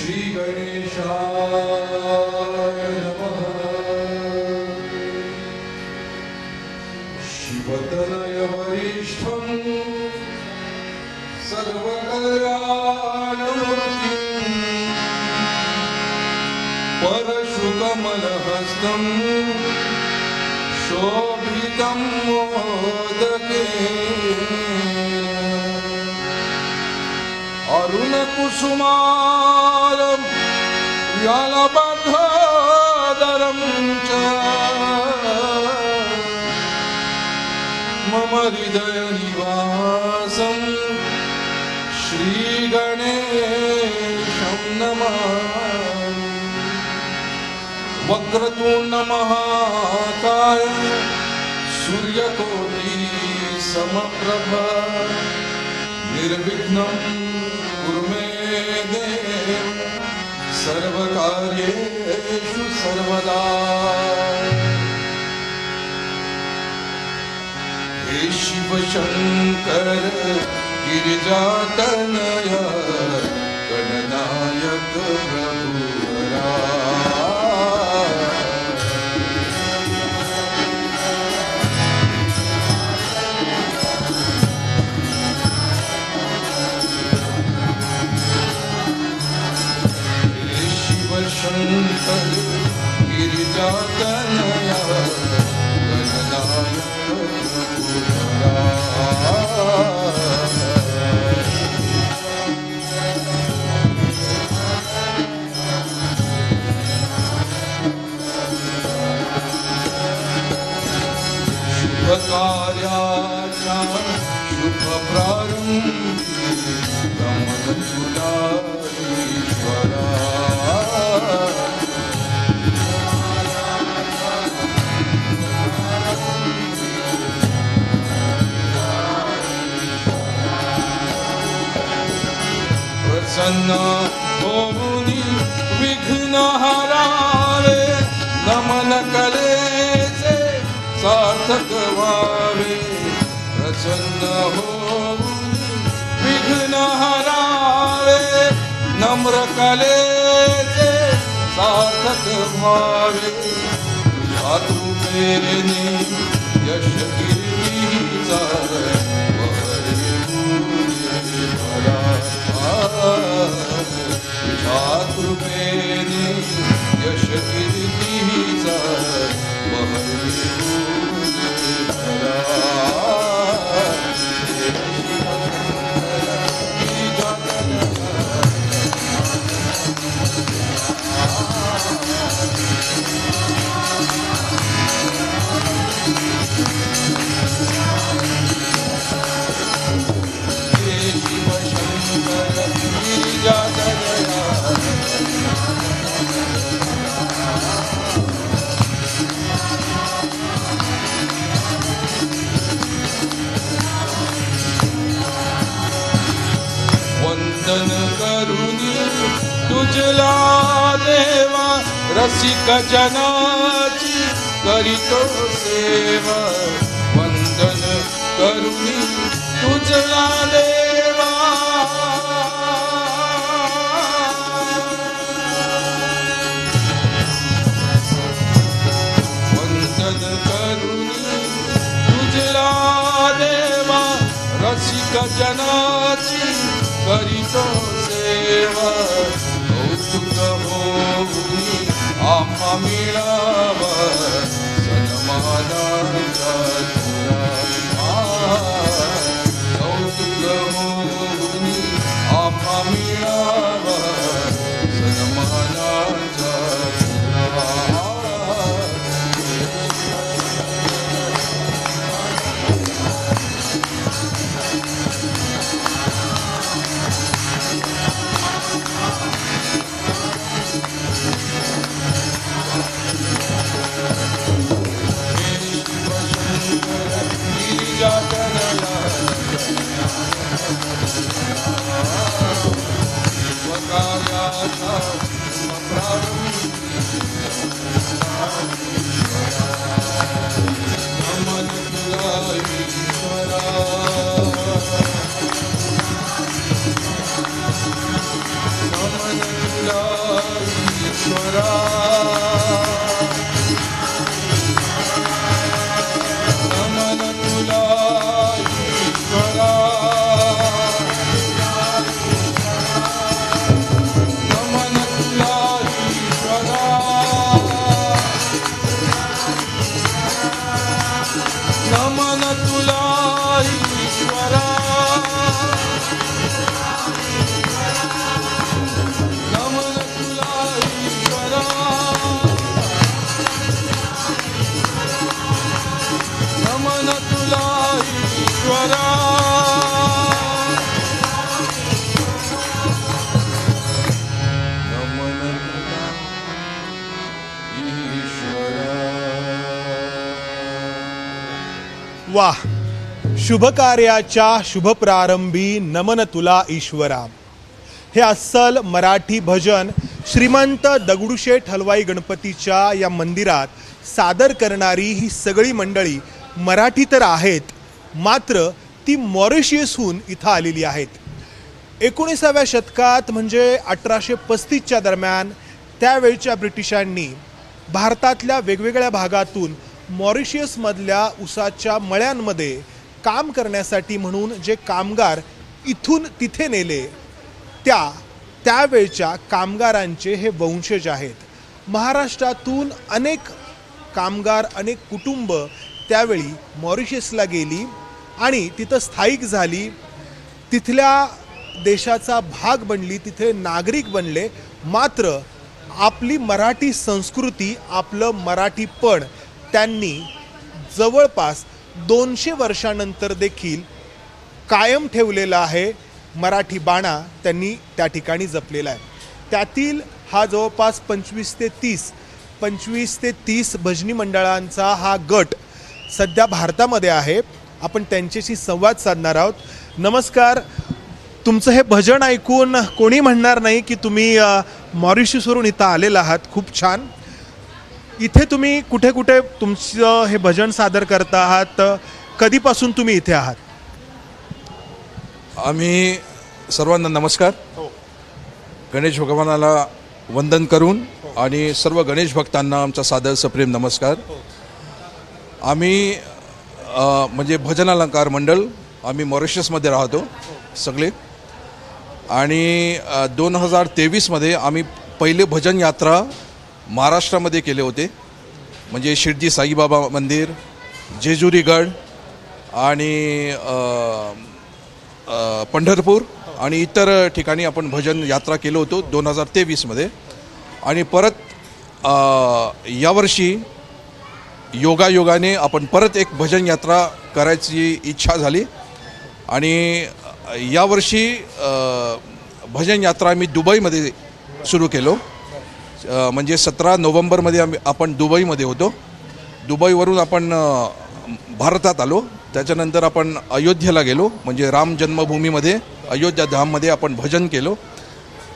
श्री गणेशाय नमः। शिवतनय वरिष्ठं सर्वकल्याणमूर्तिं परशुकमलहस्तं शोभितं मोदकेन अरुणकुसुमालं व्यालबद्धधरं च मम हृदयनिवासं श्रीगणेशं नमामि। वक्रतुण्डमहाकाय सूर्यकोटिसमप्रभ निर्विघ्नं कुरु मे देव सर्वकार्येषु सर्वदा। हे शिव शंकर गिरिजातनय गणनायक प्रभुरा। शंकर गिरिजातनय गणनायक प्रभुरा। शुभ कार्याच्या शुभ प्रारंभी गमन तुलाईश्वरा। प्रसन्न होऊनी विघ्न हरावे नमन कलेचे सार्थक व्हावे। प्रसन्न होऊनी विघ्न हरावे नम्र कलेचे सार्थक व्हावे। तुझ्या कृपेने यश कीर्तीचा तुझ्या कृपेने यश कीर्तीचा वंदन करुनी तुझला देवा रसिक जनाची करीतो सेवा। वंदन करुनी तुझला देवा वंदन करुनी तुझला देवा रसिक जनाची करीतो सेवा। कौतुक होऊनी आम्हा मिळावा सन्मानाचा तुला। कौतुक होऊनी आम्हा मिळावा सन्मानाचा तुला। तुला ईश्वरा नमन तुला ईश्वरा नमन तुला ईश्वरा नमन तुला ईश्वरा नमन तुला ईश्वरा नमन तुला ईश्वरा नमन तुला ईश्वरा वाह, शुभ कार्याच्या शुभ प्रारंभी नमन तुला ईश्वरा हे अस्सल मराठी भजन श्रीमंत दगडूशेठ हलवाई गणपतीच्या या मंदिरात सादर करणारी ही सगळी मंडळी मराठी तर आहेत, मात्र ती मॉरिशियसहून इथं आलेली आहेत. 19व्या शतकात म्हणजे 1835च्या दरम्यान त्यावेळच्या ब्रिटिशांनी भारतातल्या वेगवेगळ्या भागातून मॉरिशियसमधल्या ऊसाच्या मळ्यांमध्ये काम करण्यासाठी म्हणून जे कामगार इथून तिथे नेले त्यावेळच्या कामगारांचे हे वंशज आहेत. महाराष्ट्रातून अनेक कामगार अनेक कुटुंब त्यावेळी मॉरिशसला गेली आणि तिथं स्थायिक झाली, तिथल्या देशाचा भाग बनली, तिथे नागरिक बनले. मात्र आपली मराठी संस्कृती आपलं मराठीपण त्यांनी जवळपास 200 वर्षानंतर देखील कायम ठेवलेला आहे. मराठी बाणा त्यांनी त्या ठिकाणी जपलेला आहे. त्यातील हा जवळपास 25 ते 30 भजनी मंडळांचा हा गट सध्या भारतामध्ये आहे. आपण त्यांच्याशी संवाद साधणार आहोत. नमस्कार. तुमचं हे भजन ऐकून कोणी म्हणणार नाही की तुम्ही मॉरिशसवरून इथं आलेला आहात. खूप छान. इथे तुम्ही कुठे कुठे तुमचं हे भजन सादर करता आहात? कधीपासून तुम्ही इथे आहात? आम्ही सर्वांना नमस्कार. गणेश भगवानाला वंदन करून आणि सर्व गणेश भक्तांना आमचा सादर सप्रेम नमस्कार. आम्ही म्हणजे भजन अलंकार मंडळ आम्ही मॉरिशसमध्ये राहतो सगळे. आणि 2023मध्ये आम्ही पहिले भजन यात्रा महाराष्ट्रामध्ये केले होते. म्हणजे शिर्डी साईबाबा मंदिर, जेजुरीगड आणि पंढरपूर आणि इतर ठिकाणी आपण भजन यात्रा केलो होतो 2023मध्ये. आणि परत यावर्षी योगायोगाने आपण परत एक भजन यात्रा करायची इच्छा झाली. आणि यावर्षी भजन यात्रा आम्ही दुबईमध्ये सुरू केलो. म्हणजे 17 नोव्हेंबरमध्ये आपण दुबईमध्ये होतो. दुबईवरून आपण भारतात आलो. त्याच्यानंतर आपण अयोध्येला गेलो, म्हणजे राम जन्मभूमीमध्ये अयोध्या धाममध्ये आपण भजन केलो.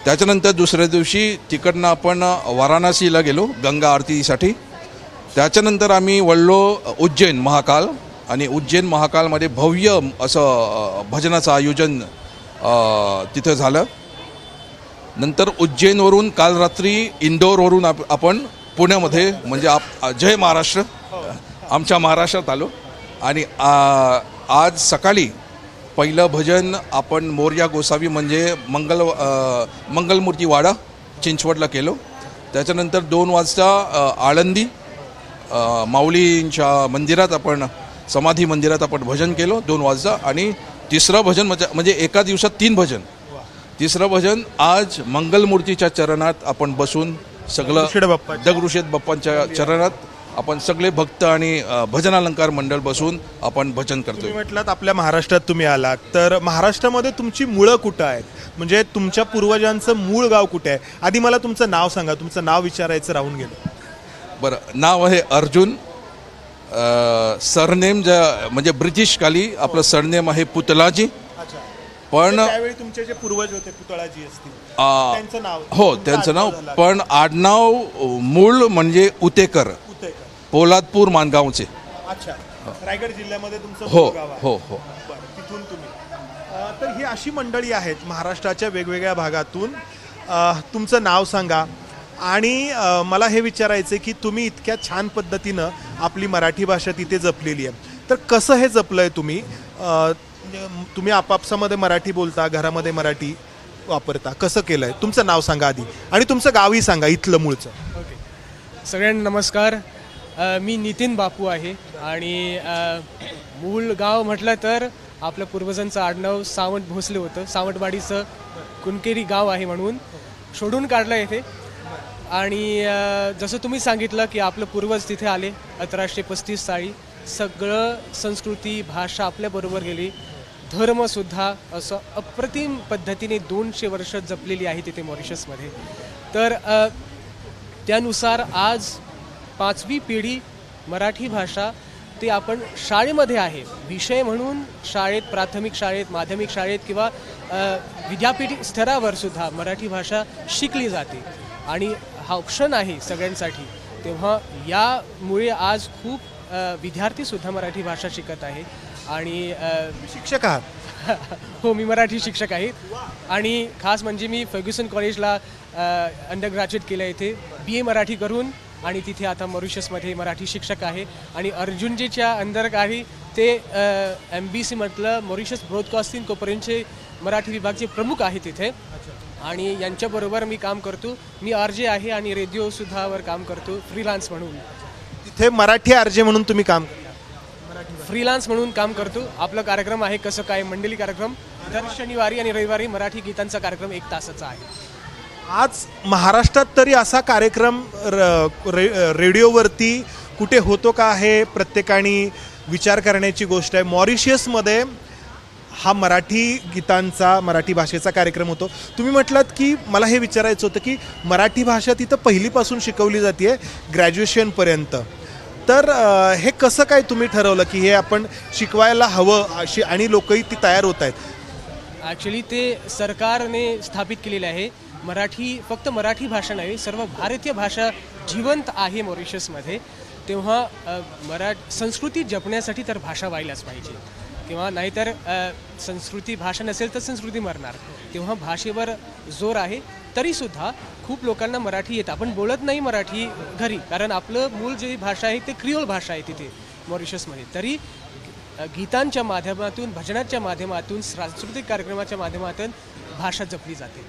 त्याच्यानंतर दुसऱ्या दिवशी तिकडनं आपण वाराणसीला गेलो गंगा आरतीसाठी. त्याच्यानंतर आम्ही वळलो उज्जैन महाकाल. आणि उज्जैन महाकालमध्ये भव्य असं भजनाचं आयोजन तिथं झालं. नंतर उज्जैनवरून काल रात्री इंदोरवरून आपण पुण्यामध्ये म्हणजे जय महाराष्ट्र आमच्या महाराष्ट्रात आलो. आणि आज सकाळी पहिलं भजन आपण मोरया गोसावी म्हणजे मंगलमूर्ती वाडा चिंचवडला केलो. त्याच्यानंतर 2 वाजता आळंदी माऊलींच्या मंदिरात आपण समाधी मंदिरात आपण भजन केलो 2 वाजता. आणि तिसरं भजन म्हणजे एका दिवसात 3 भजन. तिसरं भजन आज मंगलमूर्तीच्या चरणात आपण बसून सगळं दगडूशेठ बाप्पांच्या चरणात आपण सगळे भक्त आणि भजन अलंकार मंडळ बसून आपण भजन करतो. तुम्ही म्हटलात आपल्या महाराष्ट्रात तुम्ही आलात, तर महाराष्ट्रामध्ये तुमची मुळं कुठं आहेत? म्हणजे तुमच्या पूर्वजांचं मूळ गाव कुठे आहे? आधी मला तुमचं नाव सांगा. तुमचं नाव विचारायचं राहून गेलं. बरं, नाव आहे अर्जुन. सरनेम म्हणजे ब्रिटिश काली आपलं सरनेम आहे पुतलाजी. पण त्यावेळी तुमचे जे पूर्वज होते पुतळाजी असतील त्यांचं नाव? हो, त्यांचं नाव. पण आडनाव मूळ म्हणजे उतेकर, पोलादपूर मानगावचे. अच्छा, रायगड जिल्ह्यामध्ये तुमचं हो गाव आहे? हो हो. तिथून तुम्ही. तर ही अशी मंडळी आहेत महाराष्ट्राच्या वेगवेगळ्या भागातून. तुमचं नाव सांगा आणि मला हे विचारायचं आहे की तुम्ही इतक्या छान पद्धतीनं आपली मराठी भाषा तिथे जपलेली आहे, तर कसं हे जपलं आहे तुम्ही? तुम्ही आपापसामध्ये मराठी बोलता, घरामध्ये मराठी वापरता, कसं केलं आहे? तुमचं नाव सांगा आधी आणि तुमचं गावही सांगा, इथलं मूळचं. ओके, सगळ्यांना नमस्कार. मी नितीन बापू आहे आणि मूळ गाव म्हटलं तर आपल्या पूर्वजांचं आडनाव सावंत भोसले होतं. सावंतवाडीचं कुणकेरी गाव आहे म्हणून शोधून काढलं येथे. आणि जसं तुम्ही सांगितलं की आपलं पूर्वज तिथे आले 1835 साली. सगळं संस्कृती भाषा आपल्याबरोबर गेली, धर्मसुद्धा असं अप्रतिम पद्धतीने 200 वर्ष जपलेली आहे तिथे मॉरिशसमध्ये. तर त्यानुसार आज 5वी पिढी मराठी भाषा ते आपण शाळेमध्ये आहे, विषय म्हणून शाळेत, प्राथमिक शाळेत, माध्यमिक शाळेत किंवा विद्यापीठ स्तरावर सुद्धा मराठी भाषा शिकली जाते आणि हा ऑप्शन आहे सगळ्यांसाठी. तेव्हा यामुळे आज खूप विद्यार्थीसुद्धा मराठी भाषा शिकत आहे. आणि शिक्षक आहात? हो, मी मराठी शिक्षक आहे आणि खास म्हणजे मी फर्ग्युसन कॉलेजला अंडर ग्रॅज्युएट केलं इथे BA मराठी करून आणि तिथे आता मॉरिशसमध्ये मराठी शिक्षक आहे. आणि अर्जुनजीच्या अंदर काही ते MBC म्हटलं मॉरिशस ब्रॉडकास्टिंग कॉर्पोरेशनचे मराठी विभागचे प्रमुख आहे तिथे आणि यांच्याबरोबर मी काम करतो. मी RJ आहे आणि रेडिओसुद्धावर काम करतो फ्रीलान्स म्हणून. तिथे मराठी RJ म्हणून तुम्ही काम फ्रीलान्स म्हणून काम करतो. आपला कार्यक्रम आहे कसं काय मंडळी कार्यक्रम, दर शनिवारी आणि रविवारी मराठी गीतांचा कार्यक्रम 1 तासाचा आहे. आज महाराष्ट्रात तरी असा कार्यक्रम रेडिओवरती कुठे होतो का, हे प्रत्येकाने विचार करण्याची गोष्ट आहे. मॉरिशसमध्ये हा मराठी गीतांचा, मराठी भाषेचा कार्यक्रम होतो. तुम्ही म्हटलात की मला हे विचारायचं होतं की मराठी भाषा तिथं पहिलीपासून शिकवली जाते ग्रॅज्युएशनपर्यंत, तर हे कसं काय तुम्ही ठरवलं की हे आपण शिकवायला हवं अशी आणि लोकही ती तयार होत आहेत? ॲक्च्युली ते सरकारने स्थापित केलेले आहे. मराठी फक्त मराठी भाषा नाही, सर्व भारतीय भाषा जिवंत आहे मॉरिशसमध्ये. तेव्हा संस्कृती जपण्यासाठी तर भाषा व्हायलाच पाहिजे. तेव्हा नाहीतर संस्कृती भाषा नसेल तर संस्कृती मरणार. तेव्हा भाषेवर जोर आहे. तरीसुद्धा खूप लोकांना मराठी येतं. आपण बोलत नाही मराठी घरी, कारण आपलं मूळ जी भाषा आहे ते क्रिओल भाषा आहे तिथे मॉरिशसमध्ये. तरी गीतांच्या माध्यमातून, भजनाच्या माध्यमातून, सांस्कृतिक कार्यक्रमाच्या माध्यमातून भाषा जपली जाते.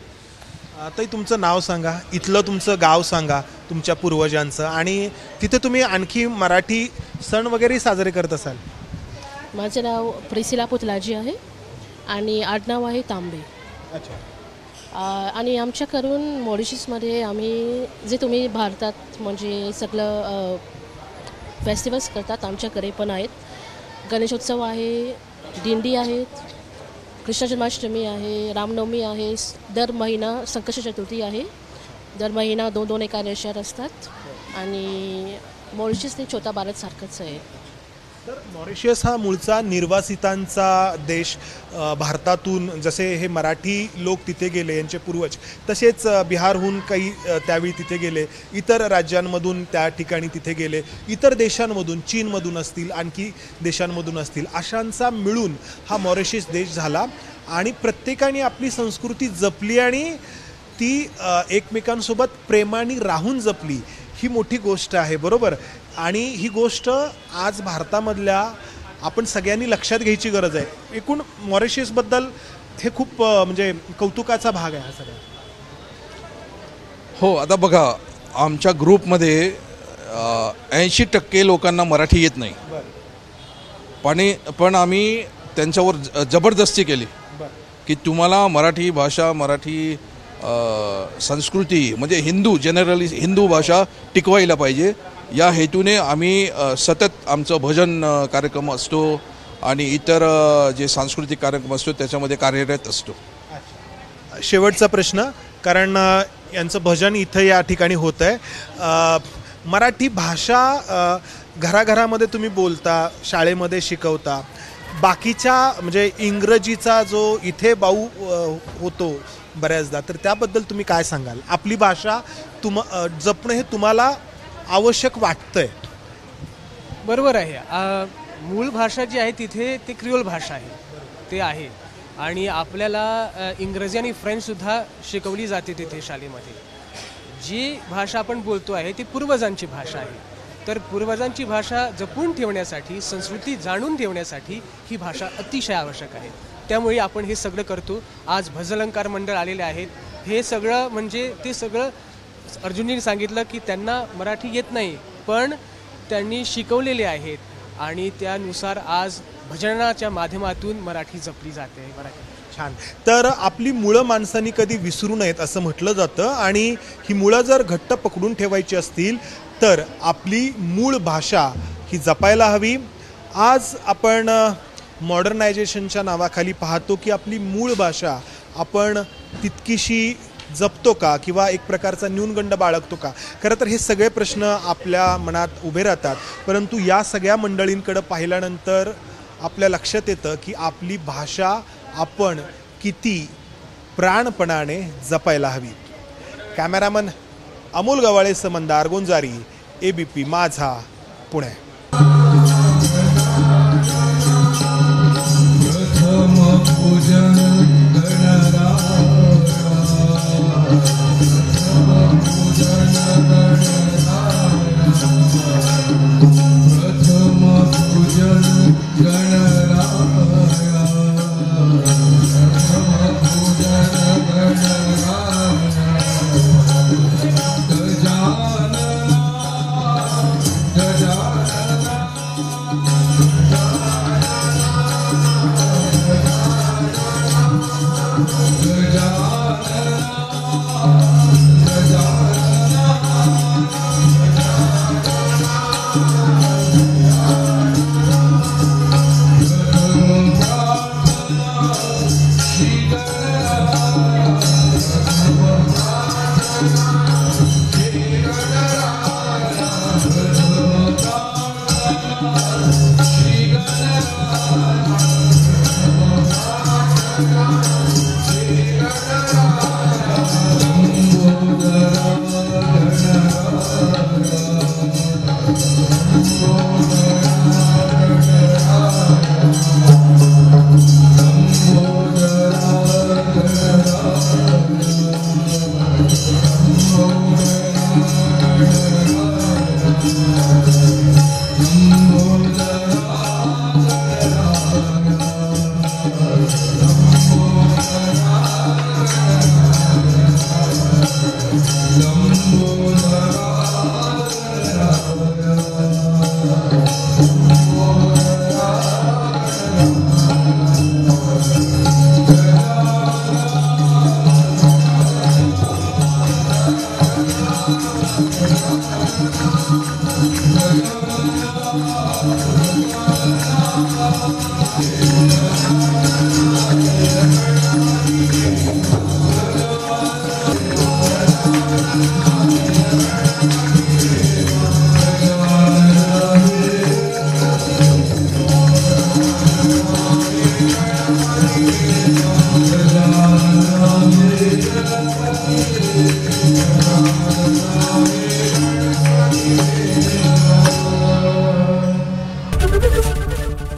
ताई, तुमचं नाव सांगा, इथलं तुमचं गाव सांगा, तुमच्या पूर्वजांचं, आणि तिथे तुम्ही आणखी मराठी सण वगैरे साजरे करत असाल. माझं नाव प्रिसिला पुतलाजी आहे आणि आडनाव आहे तांबे. अच्छा. आणि आमच्याकडून मॉरिशसमध्ये आम्ही जे तुम्ही भारतात म्हणजे सगळं फेस्टिवल्स करतात, आमच्याकडे पण आहेत. गणेशोत्सव आहे, दिंडी आहेत, कृष्ण जन्माष्टमी आहे, रामनवमी आहे, दर महिना संकष्ट चतुर्थी आहे, दर महिना 2-2 एकादशी असतात. आणि मॉरिशस ते छोटा भारतसारखंच आहे. तर मॉरिशस हा मूळचा निर्वासितांचा देश. भारतातून जसे हे मराठी लोक तिथे गेले, यांचे पूर्वज, तसेच बिहारहून काही त्यावेळी तिथे गेले, इतर राज्यांमधून त्या ठिकाणी तिथे गेले, इतर देशांमधून, चीनमधून असतील, आणखी देशांमधून असतील, अशांचा मिळून हा मॉरिशस देश झाला. आणि प्रत्येकाने आपली संस्कृती जपली आणि ती एकमेकांसोबत प्रेमाने राहून जपली, ही मोठी गोष्ट आहे, बरोबर. आणि ही गोष्ट आज भारतामधल्या आपण सगळ्यांनी लक्षात घ्यायची गरज आहे. एकूण मॉरिशसबद्दल हे खूप म्हणजे कौतुकाचा भाग आहे हा सगळा. हो, आता बघा, आमच्या ग्रुपमध्ये 80% लोकांना मराठी येत नाही. पण आम्ही त्यांच्यावर जबरदस्ती केली की तुम्हाला मराठी भाषा, मराठी संस्कृती म्हणजे जनरली हिंदू भाषा टिकवायला पाहिजे. या हेतूने आम्ही सतत आमचं भजन कार्यक्रम असतो आणि इतर जे सांस्कृतिक कार्यक्रम असतो त्याच्यामध्ये कार्यरत असतो. शेवटचा प्रश्न, कारण यांचं भजन इथं या ठिकाणी होतं आहे. मराठी भाषा घराघरामध्ये तुम्ही बोलता, शाळेमध्ये शिकवता, बाकीच्या म्हणजे इंग्रजीचा जो इथे बाऊ होतो बऱ्याचदा, तर त्याबद्दल तुम्ही काय सांगाल? आपली भाषा जपणं हे तुम्हाला आवश्यक वाटतंय? बरोबर आहे. मूळ भाषा जी आहे तिथे ते क्रिओल भाषा आहे, ते आहे. आणि आपल्याला इंग्रजी आणि फ्रेंचसुद्धा शिकवली जाते तिथे शाळेमध्ये. जी भाषा आपण बोलतो आहे ती पूर्वजांची भाषा आहे. तर पूर्वजांची भाषा जपून ठेवण्यासाठी, संस्कृती जाणून ठेवण्यासाठी ही भाषा अतिशय आवश्यक आहे. त्यामुळे आपण हे सगळं करतो. आज भजलंकार मंडळ आलेले आहेत. हे सगळं म्हणजे ते सगळं अर्जुनजींनी सांगितलं की त्यांना मराठी येत नाही, पण त्यांनी शिकवलेले आहेत आणि त्यानुसार आज भजनाच्या माध्यमातून मराठी जपली जाते. मराठी छान. तर आपली मुळं माणसांनी कधी विसरू नयेत असं म्हटलं जातं आणि ही मुळं जर घट्ट पकडून ठेवायची असतील तर आपली मूळ भाषा ही जपायला हवी. आज आपण मॉडर्नायझेशनच्या नावाखाली पाहतो की आपली मूळ भाषा आपण तितकीशी जपतो का किंवा एक प्रकारचा न्यूनगंड बाळगतो का. खरं तर हे सगळे प्रश्न आपल्या मनात उभे राहतात. परंतु या सगळ्या मंडळींकडे पाहिल्यानंतर आपल्या लक्षात येतं की आपली भाषा आपण किती प्राणपणाने जपायला हवी. कॅमेरामन अमोल गवाळेसह मंदार गोंजारी, ABP माझा, पुणे.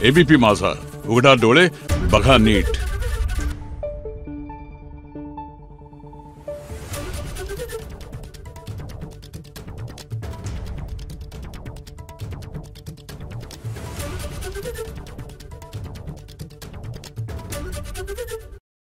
ABP माझा, उघडा डोळे बघा नीट.